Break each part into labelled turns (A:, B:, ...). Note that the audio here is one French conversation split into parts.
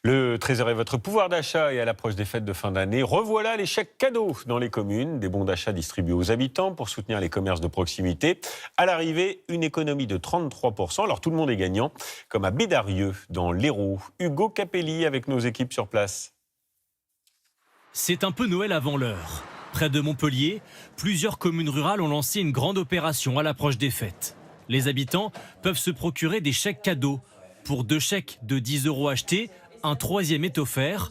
A: Le trésor est votre pouvoir d'achat et à l'approche des fêtes de fin d'année, revoilà les chèques cadeaux dans les communes. Des bons d'achat distribués aux habitants pour soutenir les commerces de proximité. À l'arrivée, une économie de 33%. Alors tout le monde est gagnant, comme à Bédarieux, dans l'Hérault. Hugo Capelli avec nos équipes sur place.
B: C'est un peu Noël avant l'heure. Près de Montpellier, plusieurs communes rurales ont lancé une grande opération à l'approche des fêtes. Les habitants peuvent se procurer des chèques cadeaux. Pour 2 chèques de 10 € achetés, un 3e est offert,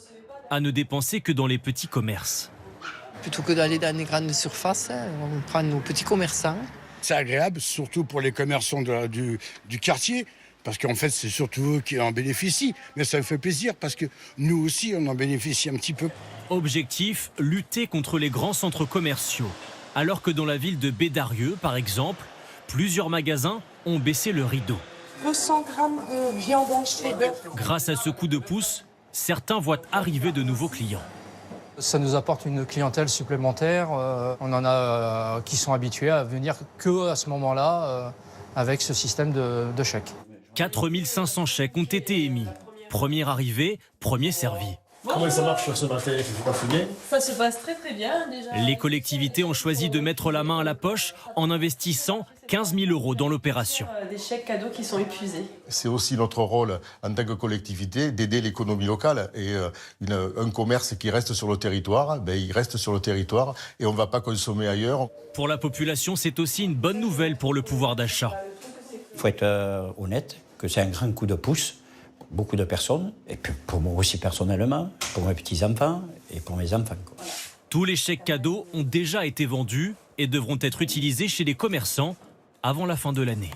B: à ne dépenser que dans les petits commerces.
C: Plutôt que d'aller dans les grandes surfaces, on prend nos petits commerçants.
D: C'est agréable, surtout pour les commerçants du quartier, parce qu'en fait, c'est surtout eux qui en bénéficient. Mais ça me fait plaisir, parce que nous aussi, on en bénéficie un petit peu.
B: Objectif, lutter contre les grands centres commerciaux. Alors que dans la ville de Bédarieux, par exemple, plusieurs magasins ont baissé le rideau.
E: 200 grammes de viande hachée d'œuf.
B: Grâce à ce coup de pouce, certains voient arriver de nouveaux clients.
F: Ça nous apporte une clientèle supplémentaire. On en a qui sont habitués à venir que à ce moment-là avec ce système de chèques.
B: 4500 chèques ont été émis. Premier arrivé, premier servi.
G: Comment ça marche sur ce matin? C'est pas fouillé?
E: Ça se passe très bien déjà.
B: Les collectivités ont choisi de mettre la main à la poche en investissant 15 000 € dans l'opération.
E: Des chèques cadeaux qui sont épuisés.
H: C'est aussi notre rôle en tant que collectivité d'aider l'économie locale. Et un commerce qui reste sur le territoire, il reste sur le territoire et on ne va pas consommer ailleurs.
B: Pour la population, c'est aussi une bonne nouvelle pour le pouvoir d'achat.
I: Il faut être honnête que c'est un grand coup de pouce. Beaucoup de personnes, et puis pour moi aussi personnellement, pour mes petits-enfants et pour mes enfants.
B: Tous les chèques cadeaux ont déjà été vendus et devront être utilisés chez les commerçants avant la fin de l'année.